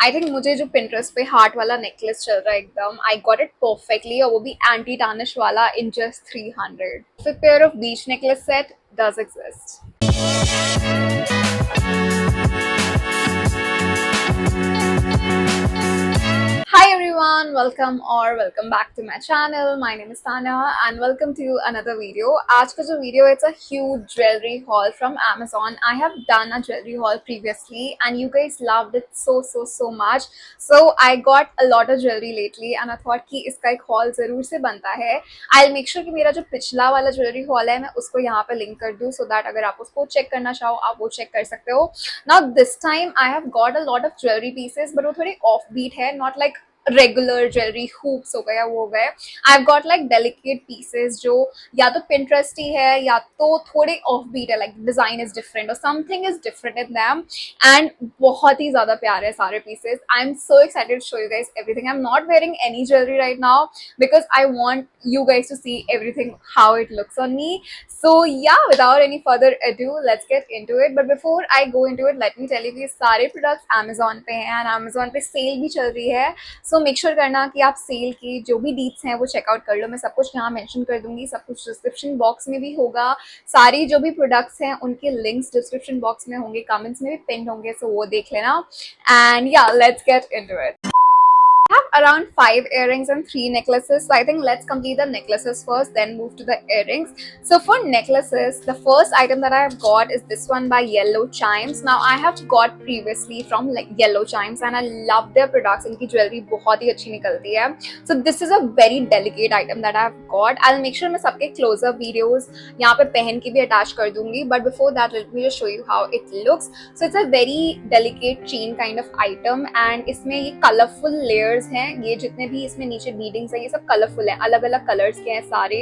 I think मुझे जो Pinterest पे हार्ट वाला नेकलेस चल रहा है एकदम, आई गॉट इट परफेक्टली, और वो भी एंटी टार्निश वाला इन जस्ट 300. फिर pair of beach necklace set does exist. Hi everyone, welcome back to my channel. My name is Tanya and welcome to another video. आज का जो video it's a huge jewelry haul from Amazon. I have done a jewelry haul previously and you guys loved it so much. So I got a lot of jewelry lately and I thought कि इसका एक haul जरूर से बनता है. I'll make sure कि मेरा जो पिछला वाला jewelry haul है मैं उसको यहाँ पे link कर दूँ so that अगर आप उसको check करना चाहो आप वो check कर सकते हो. Now this time I have got a lot of jewelry pieces but वो थोड़ी offbeat है, not like regular jewellery hoops हो गया वो हो गए. I have got like delicate pieces जो या तो पिंटरेस्टी है या तो थोड़े ऑफ बीट है, लाइक डिजाइन इज डिफरेंट और something is different in them and बहुत ही ज्यादा प्यारे सारे pieces. I am so excited to show you guys everything. I am not wearing any jewellery right now because I want you guys to see everything how it looks on me. So yeah, without any further ado, let's get into it. But before I go into it, let me tell you कि सारे products Amazon पे हैं and Amazon पे cell भी चल रही है. So make sure करना कि आप सेल की जो भी डीट्स हैं वो चेकआउट कर लो. मैं सब कुछ यहाँ मेंशन कर दूंगी, सब कुछ डिस्क्रिप्शन बॉक्स में भी होगा. सारी जो भी प्रोडक्ट्स हैं उनके लिंक्स डिस्क्रिप्शन बॉक्स में होंगे, कमेंट्स में भी पिन होंगे, सो वो देख लेना. एंड या let's get into it. I have around 5 earrings and 3 necklaces, so I think let's complete the necklaces first then move to the earrings. So for necklaces, the first item that I have got is this one by Yellow Chimes. Now I have got previously from like Yellow Chimes and I love their products. इनकी jewelry बहुत ही अच्छी निकलती है. So this is a very delicate item that I have got. I'll make sure मैं सबके close-up videos यहाँ पे पहन के भी attach कर दूंगी, but before that let me just show you how it looks. So it's a very delicate chain kind of item and इसमें ये colorful layers हैं. ये जितने भी इसमें नीचे बीडिंग्स हैं ये सब कलरफुल है, अलग अलग कलर्स के हैं सारे.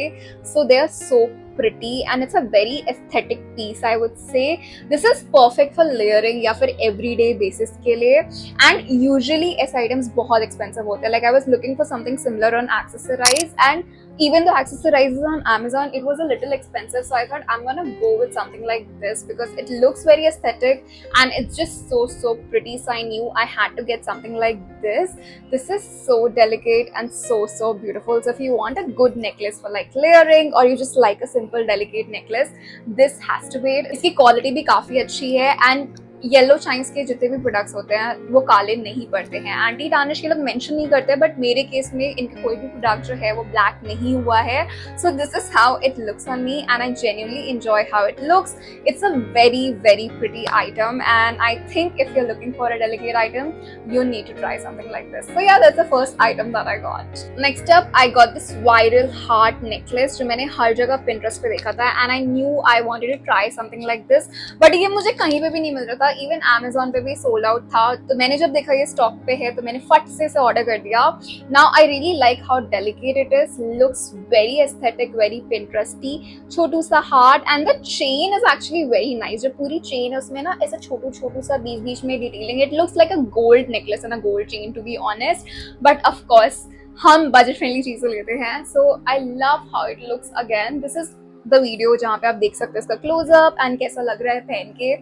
So they are so pretty and it's a very aesthetic piece, I would say. This is perfect for layering या फिर everyday basis के लिए. And usually ऐसे items बहुत expensive होते हैं. Like I was looking for something similar on Accessorize and even though Accessorizes on Amazon it was a little expensive, so I thought I'm gonna go with something like this because it looks very aesthetic and it's just so pretty. So I knew I had to get something like this. This is so delicate and so beautiful. So if you want a good necklace for like layering or you just like a simple delicate necklace, this has to be it. इसकी quality भी काफी अच्छी है and yellow Chimes के जितने भी products होते हैं वो काले नहीं पड़ते हैं. एंटी टार्निश के लोग मेंशन नहीं करते बट मेरे केस में इनके कोई भी प्रोडक्ट जो है वो ब्लैक नहीं हुआ है. So this is how it looks on me and I genuinely enjoy how it looks. It's a very pretty item and I think if you are looking for a delicate item you need to try something like this. So yeah, that's the first item that I got. Next up I got this viral heart necklace जो मैंने हर जगह Pinterest पे देखा था and I knew I wanted to try something like this but ये मुझे कहीं पे भी नहीं मिल रहा था. इवन Amazon पे भी सोल्ड आउट था, तो मैंने जब देखा ये स्टॉक पे है तो मैंने फट से इसे ऑर्डर कर दिया. Now I really like how delicate it is, looks very aesthetic, very Pinteresty. छोटू सा heart and the chain is actually very nice. जो पूरी चेन है उसमें ना ऐसा छोटू सा बीच में detailing. It looks like a gold necklace and a gold chain to be honest, but of course हम बजट फ्रेंडली चीजें लेते हैं. So I love how it looks. Again this is the video जहाँ पे आप देख सकते हो इसका क्लोजअप एंड कैसा लग रहा है पहन के.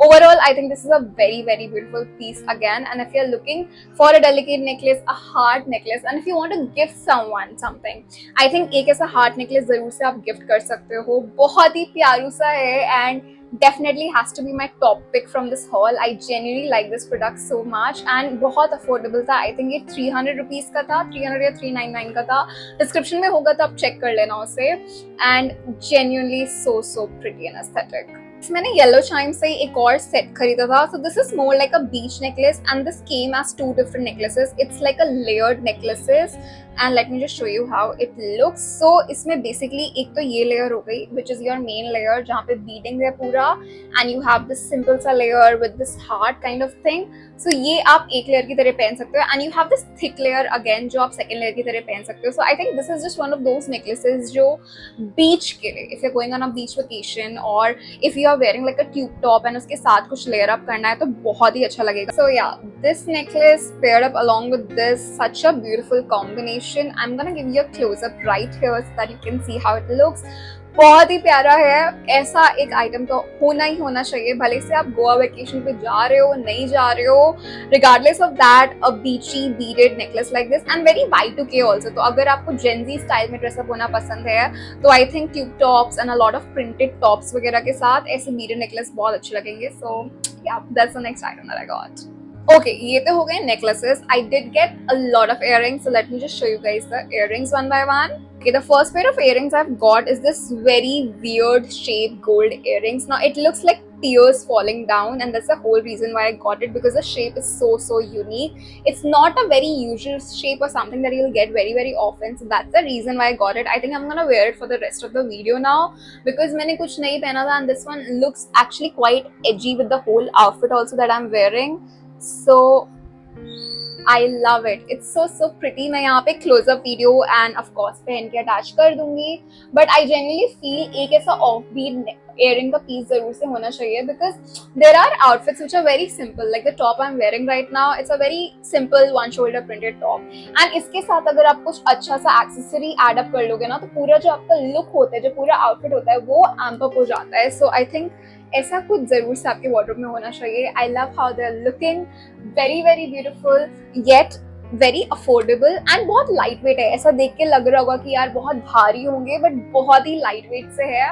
Overall I think this is a very beautiful piece again. And if you are looking for a delicate necklace, a heart necklace, and if you want to gift someone something, I think एक ऐसा heart necklace जरूर से आप gift कर सकते हो. बहुत ही प्यारू सा है and definitely has to be my top pick from this haul. I genuinely like this product so much and बहुत affordable था. I think ये 300 rupees का था, 300 या 399 का था. Description में होगा तो आप check कर लेना उसे. And genuinely so pretty and aesthetic. मैंने येलो चाइम से एक और सेट खरीदा था. So this is more like a beach necklace and this came as 2 different necklaces. It's like a layered necklaces and let me just show you how it looks. So इसमें basically एक तो ये layer हो गई which is your main layer जहाँ पे beading है पूरा and you have this simple सा layer with this heart kind of thing. So ये आप एक लेयर की तरह पहन सकते हो and you have this thick layer again जो आप सेकंड लेयर की तरह पहन सकते हो. So I think this is just one of those necklaces जो बीच के लिए, if you are going on a beach vacation और if you are wearing like a tube top and उसके साथ कुछ layer up करना है तो बहुत ही अच्छा लगेगा. So yeah, this necklace paired up along with this, such a beautiful combination. I'm gonna give you a close up right here so that you can see how it looks. बहुत ही प्यारा है। ऐसा एक आइटम तो होना ही होना चाहिए, भले से आप गोवा वेकेशन पे जा रहे हो नहीं जा रहे हो, रिगार्डलेस ऑफ दैट, अ बीची beaded necklace like this and very Y2K also. तो अगर आपको जेंजी स्टाइल में ड्रेसअप होना पसंद है तो I think tube tops and a lot of printed tops वगैरह के साथ ऐसे बीडेड नेकलेस बहुत अच्छे लगेंगे। सो या that's the next item that I got. Okay, ये तो हो गए necklaces. I did get a lot of earrings, so let me just show you guys the earrings one by one. Okay, the first pair of earrings I've got is this very weird shaped gold earrings. Now it looks like tears falling down, and that's the whole reason why I got it, because the shape is so unique. It's not a very usual shape or something that you'll get very often, so that's the reason why I got it. I think I'm gonna wear it for the rest of the video now because मैंने कुछ नहीं पहना था, and this one looks actually quite edgy with the whole outfit also that I'm wearing. So I love it. It's so pretty. मैं यहाँ पे close-up video and of course पहन के attach कर दूंगी. But I genuinely feel एक ऐसा offbeat earring का piece जरूर से होना चाहिए, because there are outfits which are very simple. Like the top I'm wearing right now, it's a very simple one shoulder printed top. And इसके साथ अगर आप कुछ अच्छा सा accessory add up कर लोगे ना, तो पूरा जो आपका look होता है, जो पूरा outfit होता है, वो amp up हो जाता है. So I think ऐसा कुछ जरूर से आपके वार्डरोब में होना चाहिए. I love how they are looking, very beautiful yet very affordable and बहुत लाइट वेट है. ऐसा देख के लग रहा होगा कि यार बहुत भारी होंगे, बट बहुत ही लाइट वेट से है.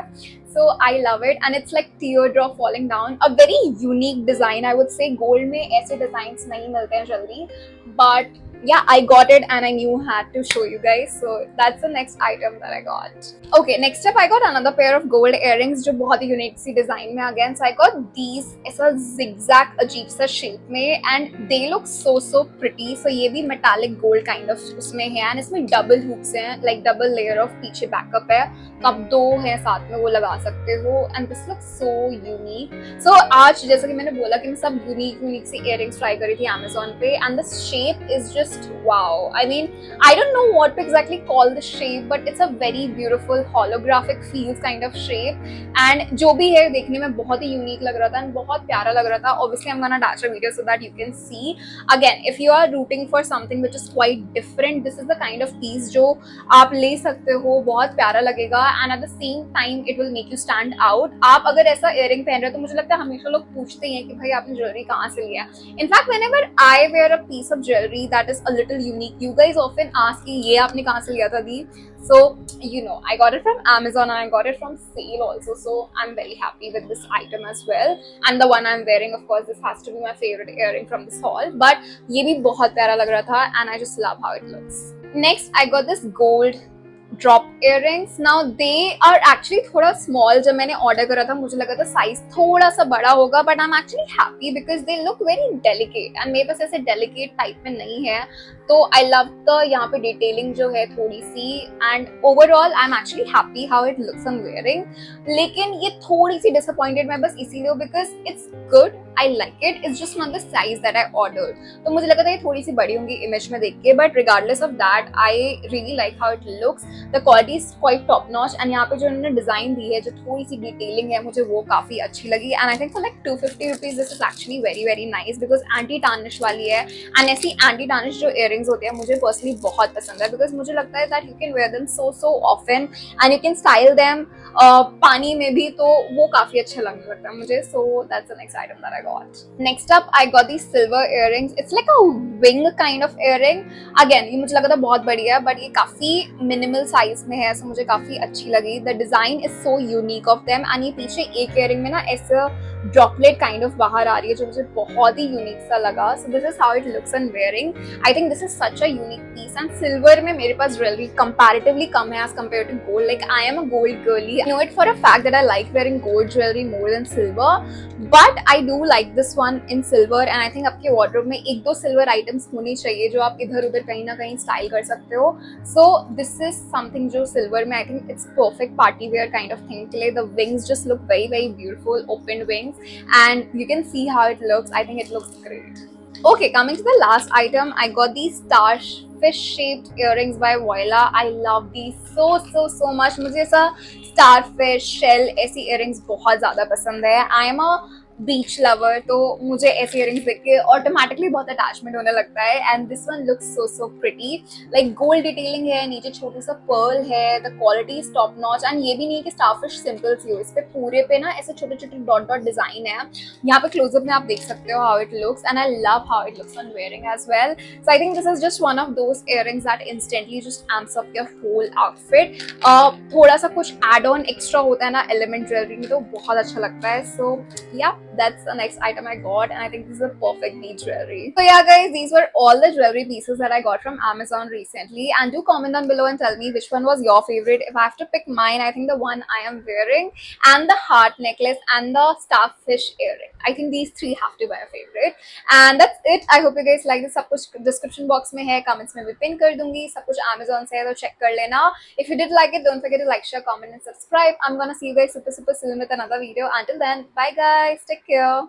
So I love it and it's like teardrop falling down. A very unique design, I would say. Gold में ऐसे डिजाइन्स नहीं मिलते हैं जल्दी, but yeah, I got it and I knew I had to show you guys. So that's the next item that I got. Okay, next up I got another pair of gold earrings जो बहुत ही unique सी design में. Again, so I got these ऐसा zigzag अजीब सा shape में and they look so pretty. So ये भी metallic gold kind of उसमें है and इसमें double hooks हैं, like double layer of पीछे backup है, तो आप दो हैं साथ में वो लगा सकते हो. and this looks so unique. So आज जैसा कि मैंने बोला कि मैं सब unique सी earrings try करी थी Amazon पे, and the shape is just wow. I mean, I don't know what to exactly call the shape, but it's a very beautiful holographic feels kind of shape. And जो भी है देखने में बहुत ही unique लग रहा था and बहुत प्यारा लग रहा था. Obviously, I'm gonna attach a video so that you can see. Again, if you are rooting for something which is quite different, this is the kind of piece जो आप ले सकते हो. बहुत प्यारा लगेगा and at the same time it will make you stand out. आप अगर ऐसा earring पहन रहे हो तो मुझे लगता है हमेशा लोग पूछते हैं कि भाई आपने ज्वेलरी कहाँ से लिया. In fact, whenever I wear a piece of jewelry that is a little unique, you guys often ask कि ये आपने कहाँ से लिया था दी. So you know, I got it from Amazon and I got it from sale also. So I'm very happy with this item as well. And the one I'm wearing, of course, this has to be my favorite earring from this haul. But ये भी बहुत प्यारा लग रहा था and I just love how it looks. Next, I got this gold drop earrings. Now they are actually थोड़ा small. जब मैंने order करा था मुझे लगा था size थोड़ा सा बड़ा होगा, but I'm actually happy because they look very delicate and मेरे पास ऐसे delicate type में नहीं है. तो I love the यहाँ पे detailing जो है थोड़ी सी, and overall I'm actually happy how it looks I'm wearing. लेकिन ये थोड़ी सी disappointed मैं बस इसीलिए हूँ because it's good, I like it, it's just not the size that I ordered. तो मुझे लगा था ये थोड़ी सी बड़ी होंगी image में देख के, but regardless of that I really like how it looks. The quality is quite top notch and यहाँ पे जो उन्होंने डिजाइन दी है, जो थोड़ी सी डिटेलिंग है, मुझे वो काफी अच्छी लगी. And I think for like 250 rupees this is actually very nice because anti tarnish वाली है. And ऐसी anti tarnish जो earrings होते हैं मुझे personally बहुत पसंद है because मुझे लगता है that you can wear them so often and you can style them पानी में भी, तो वो काफी अच्छा लगने लगता है मुझे. So that's the next item that I got. Next up I got these silver earrings. It's like a wing kind of earring. Again ये मुझे लगा था बहुत बड़ी है, but ये काफी minimal साइज में है, so मुझे काफी अच्छी लगी. The design is so unique of them and ये पीछे एक earring में ना ऐसा ड्रॉपलेट काइंड ऑफ बाहर आ रही है जो मुझे बहुत ही यूनिक सा लगा. So this is how it looks and wearing. I think this is such a unique piece and silver में मेरे पास ज्वेलरी कंपैरेटिवली कम है as compare to gold. Like I am a gold girly. I know it for a fact that I like wearing gold jewellery more than silver, but I do like this one in silver and I think आपके wardrobe में एक दो silver items होनी चाहिए जो आप इधर उधर कहीं ना कहीं स्टाइल कर सकते हो. सो दिस इज समथिंग जो सिल्वर में I think it's perfect party wear kind of thing के लिए. The wings just look very beautiful, opened wings, and you can see how it looks. I think it looks great. Okay, coming to the last item, I got these starfish shaped earrings by Voila. I love these so much. मुझे ऐसा starfish shell ऐसी earrings बहुत ज़्यादा पसंद है. I am a beach lover, तो मुझे ऐसे इयरिंग्स देख के ऑटोमेटिकली बहुत अटैचमेंट होने लगता है. And this one looks so so pretty. Like gold detailing है, नीचे छोटी सा पर्ल है, the quality is top notch. And ये भी नहीं है कि स्टारफिश सिंपल सी हो, इस पे पूरे पे ना ऐसे छोटे छोटे डॉट डॉट डिजाइन है. यहाँ पे क्लोजअप में आप देख सकते हो how it looks, and I love how it looks on wearing as well. So I think this is just one of those earrings that instantly just amps up your whole outfit. थोड़ा सा कुछ add on extra होता है ना element jewellery में, तो बहुत अच्छा लगता है. सो yeah, that's the next item I got, and I think this is a perfect beach jewelry. So yeah guys, these were all the jewelry pieces that I got from Amazon recently, and do comment down below and tell me which one was your favorite. If I have to pick mine, I think the one I am wearing and the heart necklace and the starfish earring, I think these three have to be my favorite. And that's it. I hope you guys like this. सब कुछ description box में है, comments में भी pin कर दूंगी. सब कुछ Amazon से है तो check कर लेना. If you did like it, don't forget to like, share, comment and subscribe. I'm gonna see you guys super soon with another video. Until then, bye guys, take care.